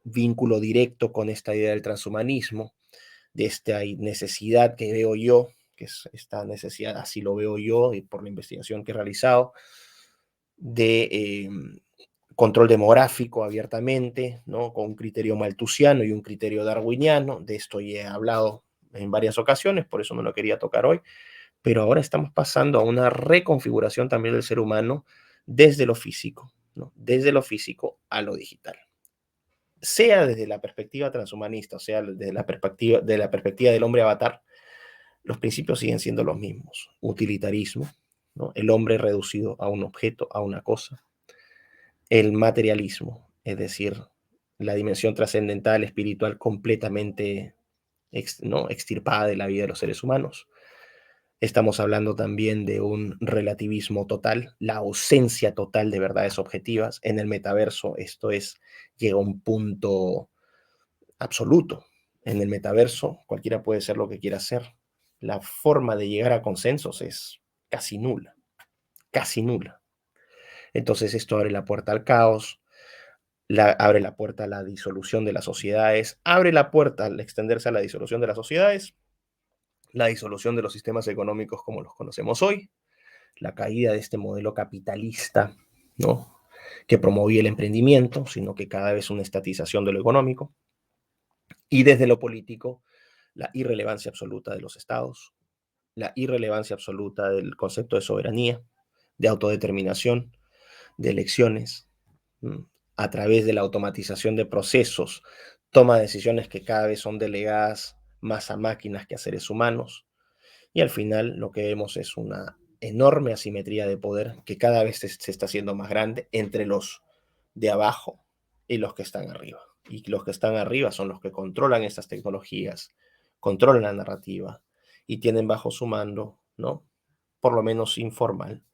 Speaker 2: vínculo directo con esta idea del transhumanismo, de esta necesidad que veo yo, que es esta necesidad, así lo veo yo y por la investigación que he realizado, de control demográfico abiertamente, ¿no?, con un criterio malthusiano y un criterio darwiniano. De esto ya he hablado en varias ocasiones, por eso no lo quería tocar hoy, pero ahora estamos pasando a una reconfiguración también del ser humano desde lo físico, ¿no?, desde lo físico a lo digital. Sea desde la perspectiva transhumanista, o sea, desde la perspectiva del hombre avatar, los principios siguen siendo los mismos. Utilitarismo, ¿no?, el hombre reducido a un objeto, a una cosa. El materialismo, es decir, la dimensión trascendental, espiritual, completamente ¿no?, extirpada de la vida de los seres humanos. Estamos hablando también de un relativismo total, la ausencia total de verdades objetivas. En el metaverso esto llega a un punto absoluto. En el metaverso cualquiera puede ser lo que quiera hacer. La forma de llegar a consensos es casi nula, casi nula. Entonces esto abre la puerta al caos, abre la puerta a la disolución de las sociedades, abre la puerta al extenderse a la disolución de las sociedades, la disolución de los sistemas económicos como los conocemos hoy, la caída de este modelo capitalista, ¿no?, que promovía el emprendimiento, sino que cada vez una estatización de lo económico, y desde lo político, la irrelevancia absoluta de los estados, la irrelevancia absoluta del concepto de soberanía, de autodeterminación, de elecciones, a través de la automatización de procesos, toma decisiones que cada vez son delegadas más a máquinas que a seres humanos, y al final lo que vemos es una enorme asimetría de poder que cada vez se está haciendo más grande entre los de abajo y los que están arriba. Y los que están arriba son los que controlan estas tecnologías, controlan la narrativa y tienen bajo su mando, ¿no?, por lo menos informal,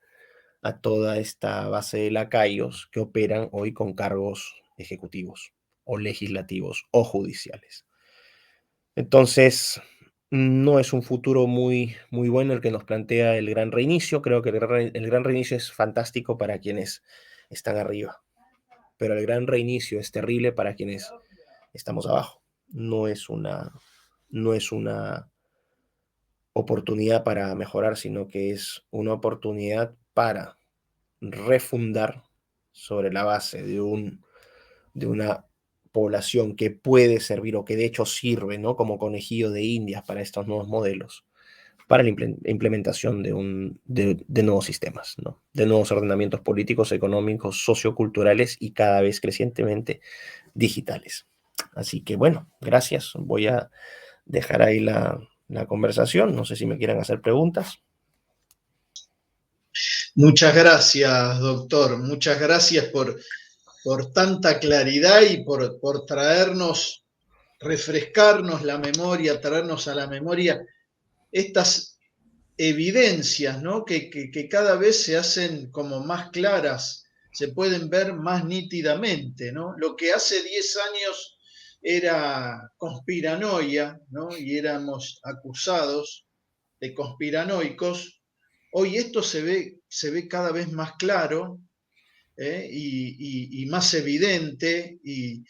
Speaker 2: a toda esta base de lacayos que operan hoy con cargos ejecutivos o legislativos o judiciales. Entonces, no es un futuro muy, muy bueno el que nos plantea el gran reinicio. Creo que el gran reinicio es fantástico para quienes están arriba, pero el gran reinicio es terrible para quienes estamos abajo. No es una oportunidad para mejorar, sino que es una oportunidad para refundar sobre la base de una población que puede servir o que de hecho sirve, ¿no?, como conejillo de indias para estos nuevos modelos, para la implementación de nuevos sistemas, ¿no?, de nuevos ordenamientos políticos, económicos, socioculturales y cada vez crecientemente digitales. Así que bueno, gracias. Voy a dejar ahí la conversación. No sé si me quieran hacer preguntas.
Speaker 1: Muchas gracias, doctor. Muchas gracias por tanta claridad y por traernos, refrescarnos la memoria, traernos a la memoria estas evidencias, ¿no?, que cada vez se hacen como más claras, se pueden ver más nítidamente, ¿no? Lo que hace 10 años era conspiranoia, ¿no?, y éramos acusados de conspiranoicos, hoy esto se ve cada vez más claro, y más evidente, y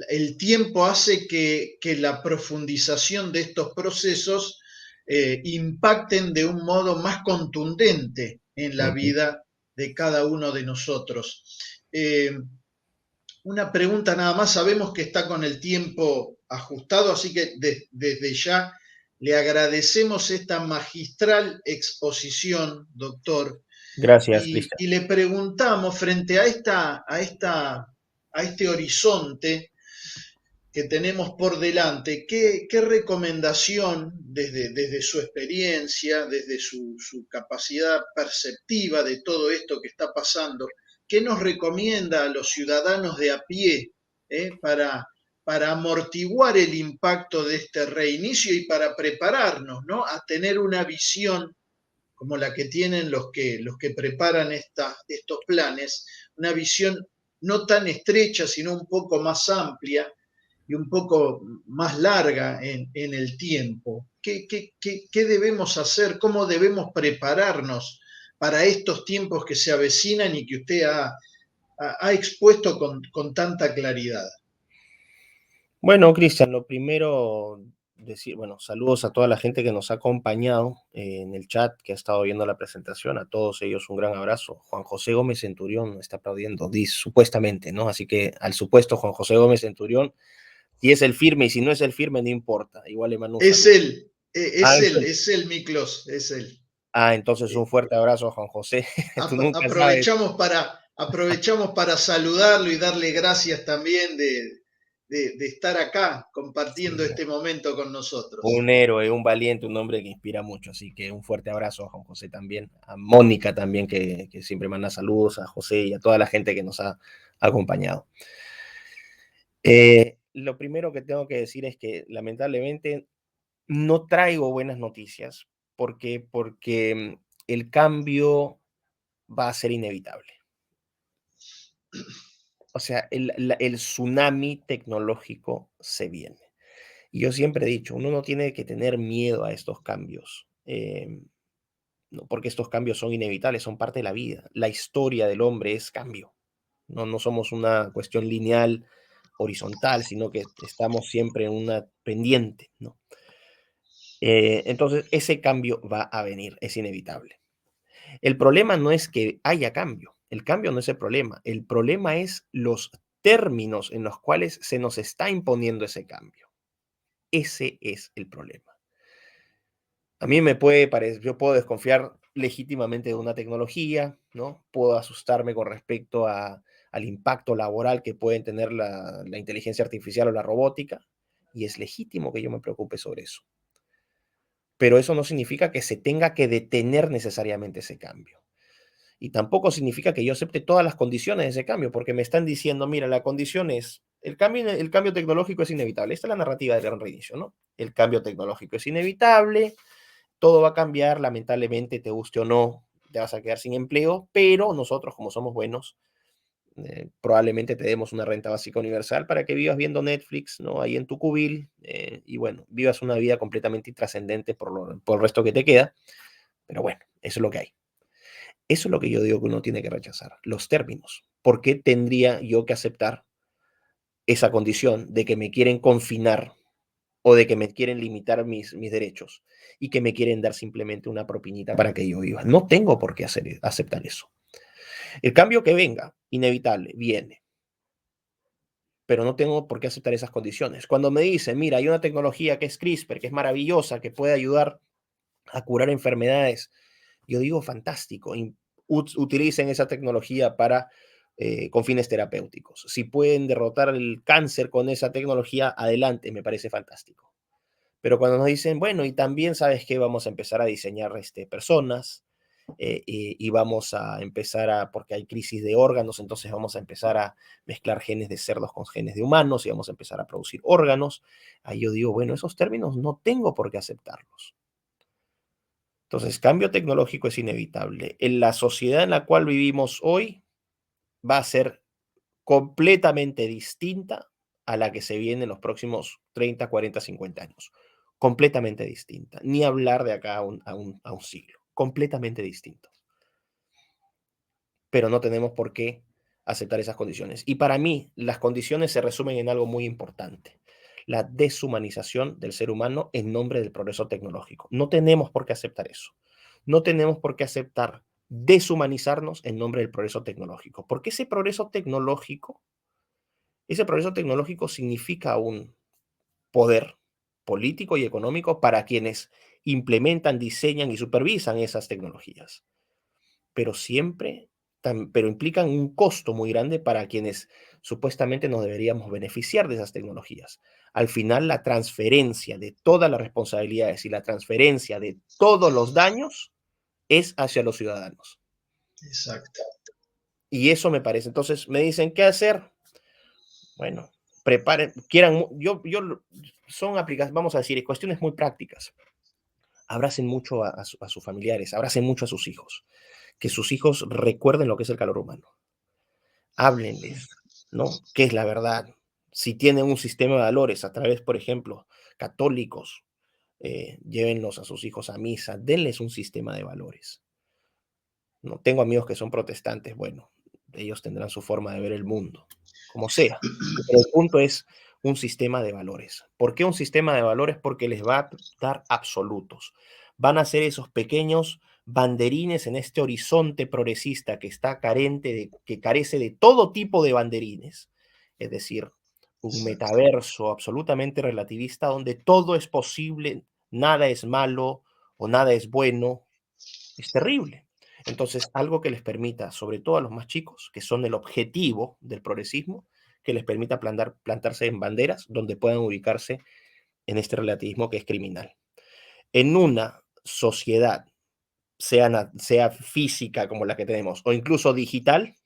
Speaker 1: el tiempo hace que la profundización de estos procesos impacten de un modo más contundente en la vida de cada uno de nosotros. Una pregunta nada más, sabemos que está con el tiempo ajustado, así que desde ya le agradecemos esta magistral exposición, doctor,
Speaker 2: Gracias, Cristian.
Speaker 1: y le preguntamos frente a este horizonte que tenemos por delante, ¿qué recomendación desde su experiencia, desde su capacidad perceptiva de todo esto que está pasando, qué nos recomienda a los ciudadanos de a pie, para amortiguar el impacto de este reinicio y para prepararnos, ¿no?, a tener una visión como la que tienen los que preparan estos planes, una visión no tan estrecha, sino un poco más amplia y un poco más larga en el tiempo? ¿Qué debemos hacer? ¿Cómo debemos prepararnos para estos tiempos que se avecinan y que usted ha expuesto con tanta claridad?
Speaker 2: Bueno, Cristian, lo primero, decir, bueno, saludos a toda la gente que nos ha acompañado en el chat, que ha estado viendo la presentación, a todos ellos un gran abrazo. Juan José Gómez Centurión está aplaudiendo, dice, supuestamente, ¿no? Así que al supuesto Juan José Gómez Centurión, si es el firme y si no es el firme, no importa, igual le mando un
Speaker 1: Es
Speaker 2: saludo.
Speaker 1: él,
Speaker 2: Ah,
Speaker 1: es él, Miklos, es él.
Speaker 2: entonces un
Speaker 1: Eh,
Speaker 2: fuerte abrazo a Juan José. Tú nunca sabes.
Speaker 1: aprovechamos para saludarlo y darle gracias también de estar acá compartiendo
Speaker 2: Sí,
Speaker 1: este momento con nosotros.
Speaker 2: un héroe, un valiente, un hombre que inspira mucho. Así que un fuerte abrazo a Juan José también, a Mónica también, que siempre manda saludos, a José y a toda la gente que nos ha acompañado. Lo primero que tengo que decir es que lamentablemente no traigo buenas noticias. ¿Por qué? Porque el cambio va a ser inevitable. O sea, el tsunami tecnológico se viene. Y yo siempre he dicho, uno no tiene que tener miedo a estos cambios, no, porque estos cambios son inevitables, son parte de la vida. La historia del hombre es cambio. No, no somos una cuestión lineal, horizontal, sino que estamos siempre en una pendiente, ¿no? Entonces, ese cambio va a venir, es inevitable. El problema no es que haya cambio, el cambio no es el problema es los términos en los cuales se nos está imponiendo ese cambio. Ese es el problema. A mí me puede parecer, yo puedo desconfiar legítimamente de una tecnología, ¿no? Puedo asustarme con respecto al impacto laboral que pueden tener la inteligencia artificial o la robótica, y es legítimo que yo me preocupe sobre eso. Pero eso no significa que se tenga que detener necesariamente ese cambio. Y tampoco significa que yo acepte todas las condiciones de ese cambio, porque me están diciendo, mira, la condición es, el cambio tecnológico es inevitable. Esta es la narrativa del gran reinicio, ¿no? El cambio tecnológico es inevitable, todo va a cambiar, lamentablemente, te guste o no, te vas a quedar sin empleo, pero nosotros, como somos buenos, probablemente te demos una renta básica universal para que vivas viendo Netflix, ¿no? Ahí en tu cubil, y bueno, vivas una vida completamente intrascendente por el resto que te queda, pero bueno, eso es lo que hay. Eso es lo que yo digo que uno tiene que rechazar, los términos. ¿Por qué tendría yo que aceptar esa condición de que me quieren confinar o de que me quieren limitar mis derechos y que me quieren dar simplemente una propinita para que yo viva? No tengo por qué aceptar eso. El cambio que venga, inevitable, viene, pero no tengo por qué aceptar esas condiciones. Cuando me dicen, mira, hay una tecnología que es CRISPR, que es maravillosa, que puede ayudar a curar enfermedades, yo digo, fantástico, utilicen esa tecnología para con fines terapéuticos. Si pueden derrotar el cáncer con esa tecnología, adelante, me parece fantástico. Pero cuando nos dicen, bueno, y también sabes que vamos a empezar a diseñar personas y vamos a empezar porque hay crisis de órganos, entonces vamos a empezar a mezclar genes de cerdos con genes de humanos y vamos a empezar a producir órganos. Ahí yo digo, bueno, esos términos no tengo por qué aceptarlos. Entonces, cambio tecnológico es inevitable. En la sociedad en la cual vivimos hoy va a ser completamente distinta a la que se viene en los próximos 30, 40, 50 años. Completamente distinta. Ni hablar de acá a un siglo. Completamente distinto. Pero no tenemos por qué aceptar esas condiciones. Y para mí, las condiciones se resumen en algo muy importante. La deshumanización del ser humano en nombre del progreso tecnológico. No tenemos por qué aceptar eso. No tenemos por qué aceptar deshumanizarnos en nombre del progreso tecnológico. Porque ese progreso tecnológico significa un poder político y económico para quienes implementan, diseñan y supervisan esas tecnologías. Pero siempre, pero implican un costo muy grande para quienes supuestamente nos deberíamos beneficiar de esas tecnologías. Al final, la transferencia de todas las responsabilidades y la transferencia de todos los daños es hacia los ciudadanos.
Speaker 1: Exacto.
Speaker 2: Y eso me parece. Entonces, me dicen, ¿qué hacer? Bueno, preparen, quieran, son aplicaciones, vamos a decir, cuestiones muy prácticas. Abracen mucho a sus familiares, abracen mucho a sus hijos, que sus hijos recuerden lo que es el calor humano. Háblenles, ¿no? ¿Qué es la verdad? Si tienen un sistema de valores a través, por ejemplo, católicos, llévenlos a sus hijos a misa, denles un sistema de valores. No tengo amigos que son protestantes, bueno, ellos tendrán su forma de ver el mundo, como sea. Pero el punto es un sistema de valores. ¿Por qué un sistema de valores? Porque les va a dar absolutos. Van a ser esos pequeños banderines en este horizonte progresista que está que carece de todo tipo de banderines. Es decir, un
Speaker 1: Exacto.
Speaker 2: metaverso absolutamente relativista donde todo es posible, nada es malo o nada es bueno. Es terrible. Entonces, algo que les permita, sobre todo a los más chicos, que son el objetivo del progresismo, que les permita plantarse en banderas donde puedan ubicarse en este relativismo que es criminal. En una sociedad, sea física como la que tenemos, o incluso digital,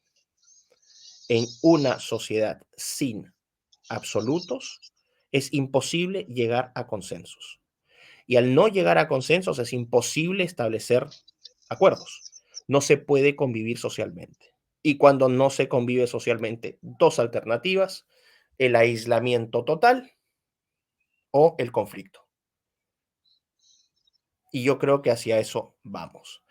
Speaker 2: en una sociedad sin absolutos, es imposible llegar a consensos. Y al no llegar a consensos es imposible establecer acuerdos. No se puede convivir socialmente. Y cuando no se convive socialmente, dos alternativas: el aislamiento total o el conflicto. Y yo creo que hacia eso vamos.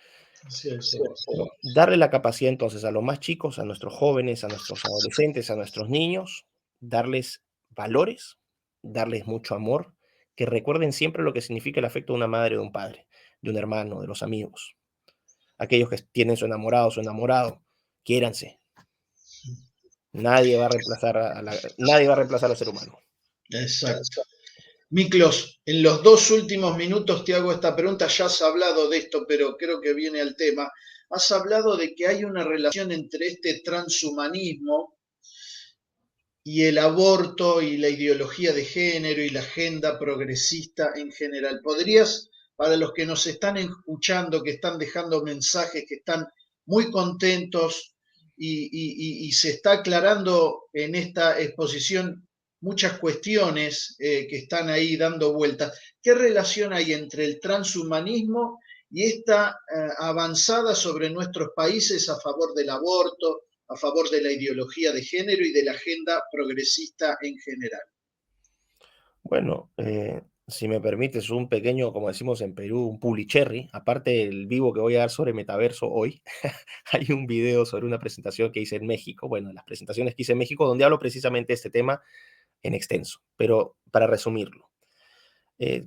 Speaker 1: Así es, vamos.
Speaker 2: ¿No? Darle la capacidad entonces a los más chicos, a nuestros jóvenes, a nuestros adolescentes, a nuestros niños, darles valores, darles mucho amor, que recuerden siempre lo que significa el afecto de una madre o de un padre, de un hermano, de los amigos. Aquellos que tienen su enamorado, quiéranse. Nadie va a reemplazar nadie va a reemplazar al ser humano.
Speaker 1: Exacto. Miklos, en los 2 últimos minutos te hago esta pregunta. Ya has hablado de esto, pero creo que viene al tema. Has hablado de que hay una relación entre este transhumanismo y el aborto y la ideología de género y la agenda progresista en general. ¿Podrías, para los que nos están escuchando, que están dejando mensajes, que están muy contentos y se está aclarando en esta exposición muchas cuestiones que están ahí dando vueltas? ¿Qué relación hay entre el transhumanismo y esta avanzada sobre nuestros países a favor del aborto, a favor de la ideología de género y de la agenda progresista en general?
Speaker 2: Bueno, si me permites, un pequeño, como decimos en Perú, un pulicherry, aparte del vivo que voy a dar sobre metaverso hoy, hay un video sobre una presentación que hice en México, bueno, las presentaciones que hice en México, donde hablo precisamente de este tema en extenso, pero para resumirlo,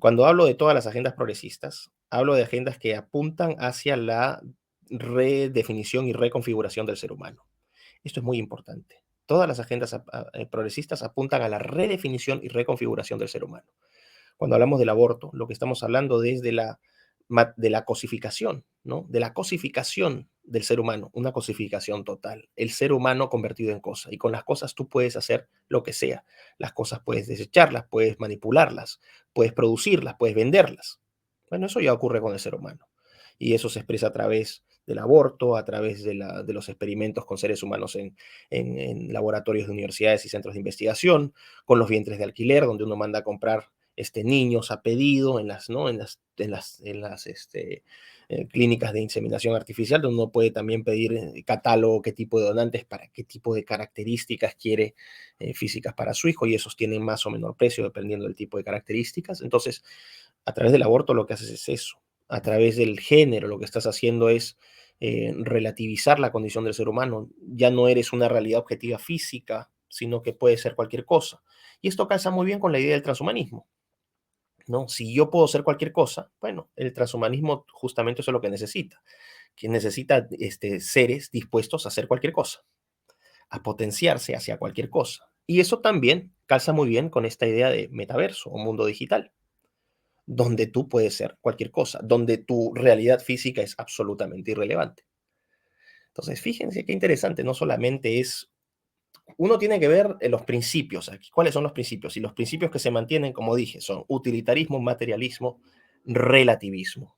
Speaker 2: cuando hablo de todas las agendas progresistas, hablo de agendas que apuntan hacia la redefinición y reconfiguración del ser humano. Esto es muy importante. Todas las agendas progresistas apuntan a la redefinición y reconfiguración del ser humano. Cuando hablamos del aborto, lo que estamos hablando es de la cosificación, ¿no? De la cosificación del ser humano, una cosificación total. El ser humano convertido en cosa. Y con las cosas tú puedes hacer lo que sea. Las cosas puedes desecharlas, puedes manipularlas, puedes producirlas, puedes venderlas. Bueno, eso ya ocurre con el ser humano. Y eso se expresa a través del aborto, a través de los experimentos con seres humanos en laboratorios de universidades y centros de investigación, con los vientres de alquiler, donde uno manda a comprar niños a pedido en las, ¿no? Clínicas de inseminación artificial, donde uno puede también pedir catálogo, qué tipo de donantes, para qué tipo de características quiere físicas para su hijo, y esos tienen más o menor precio dependiendo del tipo de características. Entonces, a través del aborto lo que haces es eso. A través del género lo que estás haciendo es relativizar la condición del ser humano. Ya no eres una realidad objetiva física, sino que puede ser cualquier cosa. Y esto calza muy bien con la idea del transhumanismo, ¿no? Si yo puedo ser cualquier cosa, bueno, el transhumanismo justamente eso es lo que necesita seres dispuestos a hacer cualquier cosa, a potenciarse hacia cualquier cosa. Y eso también calza muy bien con esta idea de metaverso o mundo digital, donde tú puedes ser cualquier cosa, donde tu realidad física es absolutamente irrelevante. Entonces, fíjense qué interesante, no solamente es, uno tiene que ver los principios aquí. ¿Cuáles son los principios? Y los principios que se mantienen, como dije, son utilitarismo, materialismo, relativismo,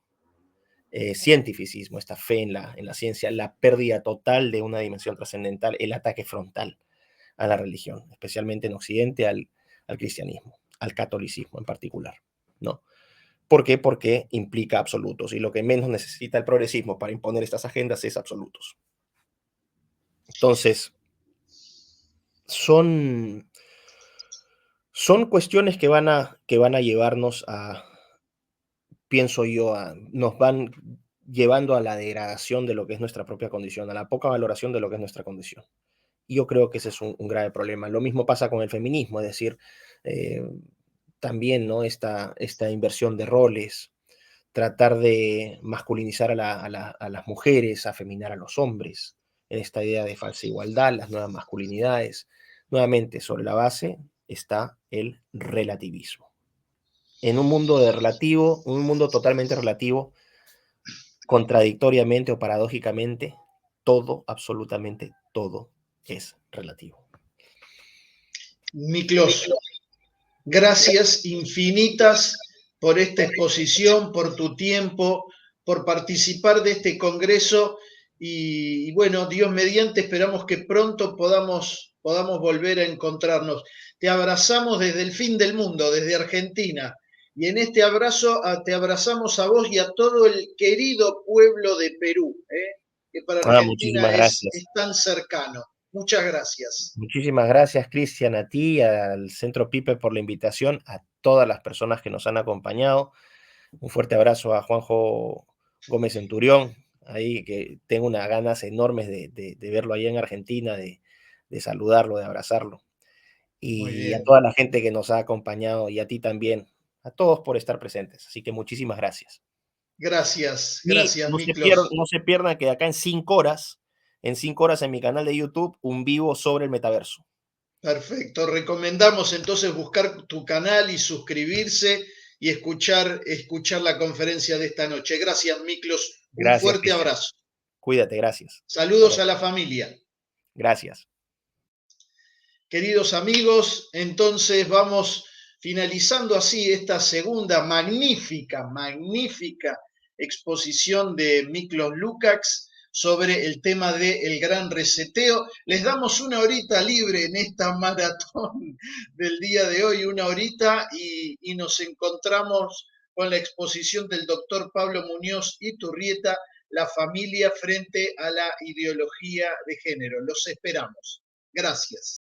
Speaker 2: cientificismo, esta fe en la ciencia, la pérdida total de una dimensión trascendental, el ataque frontal a la religión, especialmente en Occidente al cristianismo, al catolicismo en particular, ¿no? ¿Por qué? Porque implica absolutos, y lo que menos necesita el progresismo para imponer estas agendas es absolutos. Entonces, son, son cuestiones que van a llevarnos a, pienso yo, nos van llevando a la degradación de lo que es nuestra propia condición, a la poca valoración de lo que es nuestra condición. Y yo creo que ese es un grave problema. Lo mismo pasa con el feminismo, es decir, eh, también, ¿no? Esta inversión de roles, tratar de masculinizar a las mujeres, afeminar a los hombres, en esta idea de falsa igualdad, las nuevas masculinidades. Nuevamente, sobre la base está el relativismo. En un mundo de relativo, un mundo totalmente relativo, contradictoriamente o paradójicamente, todo, absolutamente todo es relativo.
Speaker 1: Miklos, gracias infinitas por esta exposición, por tu tiempo, por participar de este congreso y bueno, Dios mediante, esperamos que pronto podamos volver a encontrarnos. Te abrazamos desde el fin del mundo, desde Argentina. Y en este abrazo te abrazamos a vos y a todo el querido pueblo de Perú, que para Argentina
Speaker 2: Muchísimas
Speaker 1: es
Speaker 2: gracias.
Speaker 1: tan cercano. Muchas gracias.
Speaker 2: Muchísimas gracias, Cristian, a ti, al Centro Pipe por la invitación, a todas las personas que nos han acompañado. Un fuerte abrazo a Juanjo Gómez Centurión, ahí que tengo unas ganas enormes de verlo allá en Argentina, de saludarlo, de abrazarlo.
Speaker 1: Muy
Speaker 2: Y a
Speaker 1: bien.
Speaker 2: toda la gente que nos ha acompañado y a ti también, a todos por estar presentes. Así que muchísimas gracias.
Speaker 1: Gracias,
Speaker 2: Y
Speaker 1: gracias, Miklos.
Speaker 2: no se pierdan que acá en 5 horas en mi canal de YouTube, un vivo sobre el metaverso.
Speaker 1: Perfecto. Recomendamos entonces buscar tu canal y suscribirse y escuchar la conferencia de esta noche. Gracias, Miklos. Un
Speaker 2: Gracias,
Speaker 1: fuerte
Speaker 2: Cristian.
Speaker 1: abrazo.
Speaker 2: Cuídate, gracias. Hasta
Speaker 1: Saludos
Speaker 2: luego.
Speaker 1: a la familia.
Speaker 2: Gracias.
Speaker 1: Queridos amigos, entonces vamos finalizando así esta segunda magnífica exposición de Miklos Lukács sobre el tema del gran reseteo. Les damos una horita libre en esta maratón del día de hoy, una horita, y nos encontramos con la exposición del doctor Pablo Muñoz Iturrieta, La familia frente a la ideología de género. Los esperamos. Gracias.